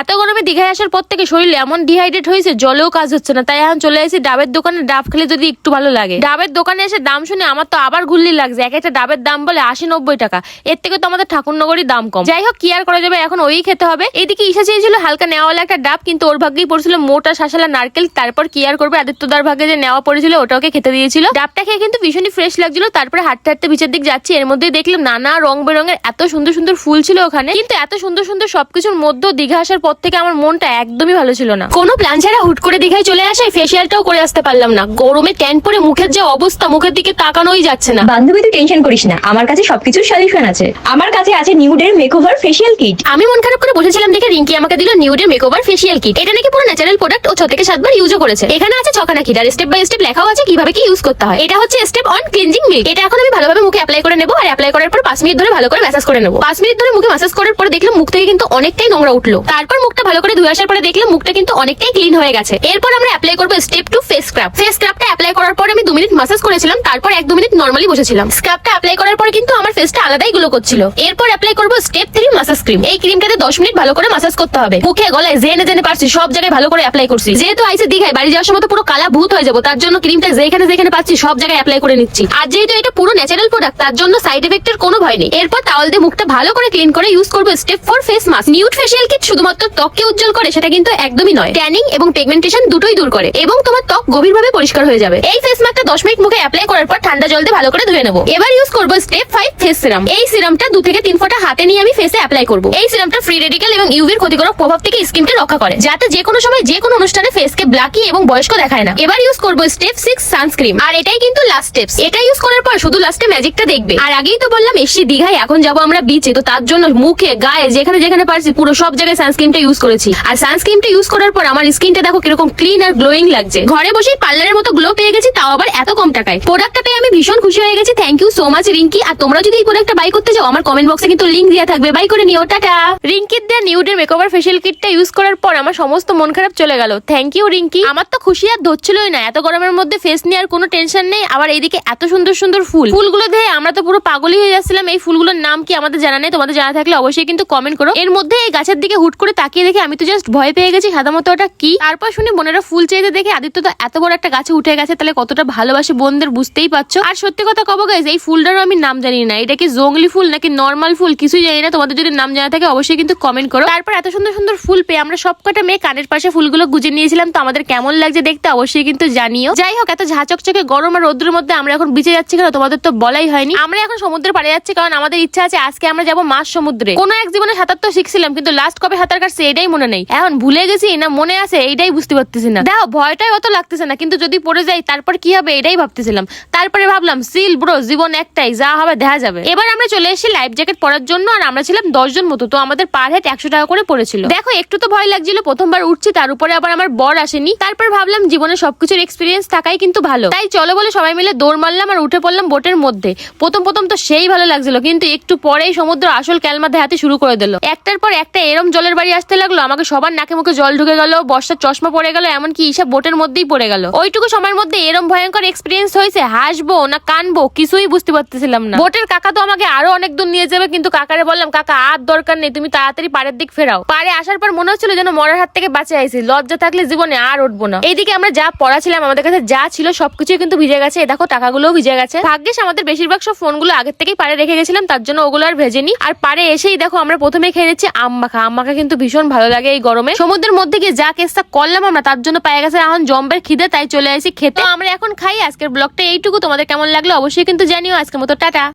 এত গরমে দীঘায় আসার পর থেকে শরীর এমন ডিহাইড্রেট হয়েছে, জলেও কাজ হচ্ছে না। তাই এখন চলে আসি ডাবের দোকানে, ডাব খেলে যদি একটু ভালো লাগে। ডাবের দোকানে এসে দাম শুনে আমার তো আবার ঘুরলি লাগছে। এক একটা ডাবের দাম বলে 80-90 টাকা। এর থেকে তো আমাদের ঠাকুরনগরই দাম কম। যাই হোক, কি আর করা যাবে, এখন ওই খেতে হবে। এইদিকে ঈশা চেয়েছিল হালকা নেওয়ালা একটা ডাব, কিন্তু ওর ভাগ্যেই পড়ছিল মোটা শাসালা নারকেল। তারপর কি আর করবে, আদিত্যদার ভাগ্যে যে নেওয়া পড়েছিল ওটা ওকে খেতে দিয়েছিল। ডাবটা খেয়ে কিন্তু ভীষণই ফ্রেশ লাগছিল। তারপরে হাঁটতে হাঁটতে বিচের দিক যাচ্ছি, এর মধ্যেই দেখলাম নানা রং বেরঙের এত সুন্দর সুন্দর ফুল ছিল ওখানে। কিন্তু এত সুন্দর সুন্দর সবকিছুর মধ্যে দীঘা আসার পর থেকে আমার মনটা একদমই ভালো ছিল না। কোনো প্ল্যান ছাড়া হুট করে দীঘায় চলে আসে, ফেসিয়ালটাও করে আসতে পারলাম না। গরমে ট্যান পরে মুখের যে অবস্থা, মুখের দিকে তাকানোই যাচ্ছে না। বান্ধবী, তুই টেনশন করিস না, আমার কাছে সবকিছুর সলিউশন আছে। আমার কাছে আছে নিউডের মেকওভার ফেসিয়াল কিট। আমি মন খারাপ করে বসেছিলাম দেখে রিঙ্কি আমাকে দিল নিউডের মেকওভার ফেসিয়াল কিট। এটা নাকি পুরো ন্যাচারাল প্রোডাক্ট, ও 6 থেকে 7 বার ইউজও করেছে। এখানে আছে 6খানা কিট আর স্টেপ বাই স্টেপ লেখাও আছে কিভাবে কি ইউজ করতে হয়। এটা হচ্ছে স্টেপ অন ক্লিনজিং মিল্ক। এটা এখন আমি ভালোভাবে মুখে অ্যাপ্লাই করে নেব, আর অ্যাপ্লাই করার পর 5 মিনিট ধরে ভালো করে ম্যাসাজ করে নেব। 5 মিনিট ধরে মুখে ম্যাসাজ করার পর দেখলাম মুখ থেকে কিন্তু অনেকটাই নোংরা উঠলো। তারপর মুখটা ভালো করে ধুয়ে আসার পরে দেখলাম মুখটা কিন্তু অনেকটাই ক্লিন হয়ে গেছে। এরপর আমরা অ্যাপ্লাই করব স্টেপ 2 ফেস স্ক্রাব। ফেস স্ক্রাবটা অ্যাপ্লাই করার পর আমি 2 মিনিট ম্যাসাজ করেছিলাম, তারপর 1-2 মিনিট নরমালি বসেছিলাম। স্ক্রাবটা অ্যাপ্লাই করার পর কিন্তু আমার ফেসটা আলাদাই গ্লো করছিল। এরপর অ্যাপ্লাই করব স্টেপ 3 ম্যাসাজ ক্রিম। এই ক্রিমটাতে 10 মিনিট ভালো করে ম্যাসাজ করতে হবে। মুখে গলায় জেনে জেনে পারছি সব জায়গায় ভালো করে অ্যাপ্লাই করছি। যেহেতু আইসি দীঘায় বাড়ি যাওয়ার সময় তো পুরো কালা ভূত হয়ে যাবো, তার জন্য ক্রিমটা যেখানে যেখানে পাচ্ছি সব জায়গায় অ্যাপ্লাই করে নিচ্ছি। আর যেহেতু এটা পুরো ন্যাচারাল প্রোডাক্ট, তার জন্য সাইড এফেক্টের কোনো ভয় নেই। এরপর টাওয়াল দিয়ে মুখটা ভালো করে ক্লিন করে ইউজ করব স্টেপ 4 ফেস মাস্ক। নিউড ফেসিয়াল কিট শুধুমাত্র ত্বককে উজ্জ্বল করে সেটা কিন্তু একদমই নয়, ট্যানিং এবং পিগমেন্টেশন দুটোই দূর করে এবং তোমার ত্বক গভীরভাবে পরিষ্কার হয়ে যাবে। এই ফেস মাস্কটা 10 মিনিট মুখে অ্যাপ্লাই করার পর ঠান্ডা জল দিয়ে ভালো করে ধুয়ে নেব। এবার ইউজ করব স্টেপ 5 ফেস সিরাম। এই সিরামটা 2 থেকে 3 ফোঁটা হাতে নিয়ে আমি ফেসে অ্যাপ্লাই করব। এই সিরামটা ফ্রি রেডিক্যাল এবং ইউভির ক্ষতিকারক প্রভাব থেকে স্কিনকে রক্ষা করে, যাতে যে কোনো সময় যে কোনো অনুষ্ঠানে ফেসকে ব্ল্যাকি এবং বয়স্ক দেখায় না। এবার ইউজ করব স্টেপ 6 সানস্ক্রিন। আর এটাই কিন্তু লাস্ট স্টেপস। এটা ইউজ করার পর শুধু লাস্টে ম্যাজিকটা দেখবে। আর আগেই তো বললাম এসছি দীঘায়, এখন যাব আমরা বিচে, তো তার জন্য মুখে গায়ে যেখানে যেখানে পারছি পুরো সব জায়গায় সানস্ক্রিনটা ইউজ করেছি। আর সানস্ক্রিনটা ইউজ করার পর আমার স্কিনটা দেখো কিরকম ক্লিন আর গ্লোয়িং লাগছে। ঘরে বসেই পার্লারের মতো গ্লো পেয়ে গেছি, তাও আবার এত কম টাকায়। প্রোডাক্টটা পেয়ে আমি ভীষণ খুশি হয়ে গেছি। Thank you so much Rinki. আর তোমরা যদি এই প্রোডাক্টটা বাই করতে চাও, আমার কমেন্ট বক্সে কিন্তু লিংক দেওয়া থাকবে, বাই করে নিও। টাটা। রিঙ্কির দেয়া নিউডের মেকওভার ফেসিয়াল কিটটা ইউজ করার পর আমার সমস্ত মন খারাপ চলে গেল। Thank you Rinki. আমার তো খুশি আর ধরছিলই না। এত গরমের মধ্যে ফেস নিয়ে আর কোনো টেনশন নেই। আবার এইদিকে এত সুন্দর সুন্দর ফুলগুলো দেখে আমরা তো পুরো পাগলই হয়ে যাচ্ছিলাম। এই ফুলগুলোর নাম কি আমাদের জানা নেই, তোমাদের জানা থাকলে অবশ্যই কিন্তু কমেন্ট করো। এর মধ্যে এই গাছের দিকে হুট করে তাকিয়ে দেখে আমি তো জাস্ট ভয় পেয়ে গেছি সাদা মতো ওটা কি। তারপর শুনি বোনেরা ফুল চেয়ে দেখে আদিত্য তো এত বড় একটা গাছে উঠে গেছে, তাহলে কতটা ভালোবাসে বোনদের বুঝতেই পারছো। আর সত্যি কথা কব গাইস, এই ফুলটারও আমি নাম জানি না, এটা কি জংলি ফুল নাকি নর্মাল ফুল কিছুই জানি না। তোমাদের যদি নাম জানা থাকে অবশ্যই কিন্তু কমেন্ট করো। তারপর এত সুন্দর সুন্দর ফুল পেয়ে আমরা সবকটা মেয়ে কানের পাশে ফুলগুলো গুজে নিয়েছিলাম। তো আমাদের কেমন লাগছে দেখতে অবশ্যই কিন্তু জানিও। যাই হোক, এত ঝাঁচকচকে গরম আর রোদ্রের মধ্যে আমরা এখন বিচে যাচ্ছি কেন তোমাদের তো বলাই হয়নি। আমরা এখন সমুদ্রের পাড়ে যাচ্ছি কারণ আমাদের ইচ্ছা আছে আজকে আমরা যাবো মাছ সমুদ্রে। কোনো এক জীবনে সাঁতার তো শিখছিলাম, কিন্তু লাস্ট কবে সাঁতার কাটছে এটাই মনে নেই। এখন ভুলে গেছি না মনে আছে এইটাই বুঝতে পারতেছি না। দেখো ভয়টাই অত লাগতেছে না, কিন্তু যদি পড়ে যাই তারপর কি হবে এটাই ভাবতেছিলাম। তারপরে ভাবলাম সিল ব্রো, জীবন একটাই, যা হবে দেখা যাবে। এবার আমরা চলে এসেছি লাইফ জ্যাকেট পরার জন্য, আর আমরা ছিলাম 10 জন মতো। তো আমাদের পার হেড 100 টাকা করে পড়েছিল। দেখো একটু তো ভয় লাগছিল, প্রথমবার উঠছি, তার উপরে আবার আমার বর আসেনি। তারপর ভাবলাম জীবনে সবকিছুর এক্সপিরিয়েন্স থাকাই কিন্তু ভালো, তাই চলো বলে সবাই মিলে দৌড় মারলাম আর উঠে পড়লাম বোটের মধ্যে। প্রথম তো সেই ভালো লাগছিল, কিন্তু একটু পরেই সমুদ্র আসল ক্যালমা দেখাতে শুরু করে দিল। একটার পর একটা এরম জলের বাড়ি আসতে লাগলো, আমাকে সবার নাকে মুখে জল ঢুকে গেল, বর্ষার চশমা পড়ে গেল, এমনকি ঈশা বোটের মধ্যেই পড়ে গেল। ওইটুকু সময়ের মধ্যে এরম ভয়ঙ্কর এক্সপিরিয়েন্স হয়েছে, হাসবো না কানবো কিছুই বুঝতে পারতেছিলাম না। বোটের কাকা তো আমাকে আরো অনেক দূর নিয়ে যাবে, কিন্তু কাকারে বললাম কাকা আর দরকার নেই, তুমি তাড়াতাড়ি পাড়ের দিক ফেরাও। পাড়ে আসার পর মনে হচ্ছিল যেন মরার হাত থেকে বাঁচে আইছি, লজ্জা থাকলে জীবনে আর উঠবো না। এইদিকে আমরা যা পড়া ছিলাম, আমাদের কাছে যা ছিল সবকিছু কিন্তু ভিজে গেছে। দেখো টাকাগুলোও ভিজে গেছে। ভাগ্যিস আমাদের বেশিরভাগ সব ফোনগুলো আগের থেকেই পাড়ে রেখে গেছিলাম, তার জন্য ওগুলো আর ভেজেনি। আর পাড়ে এসেই দেখো আমরা প্রথমে খেয়ে নিচ্ছি আম মাখা কিন্তু ভীষণ ভালো লাগে এই গরমে। সমুদ্রের মধ্যে গিয়ে যা কেসটা করলাম আমরা, তার জন্য পায়ে গেছে এখন জম্বের খিদে, তাই চলে আসি খেতে। আমরা এখন খাই। আজকের ব্লগটা এইটুকু। তোমাদের কেমন লাগলো অবশ্যই কিন্তু জানিও। আজকের মতো টাটা।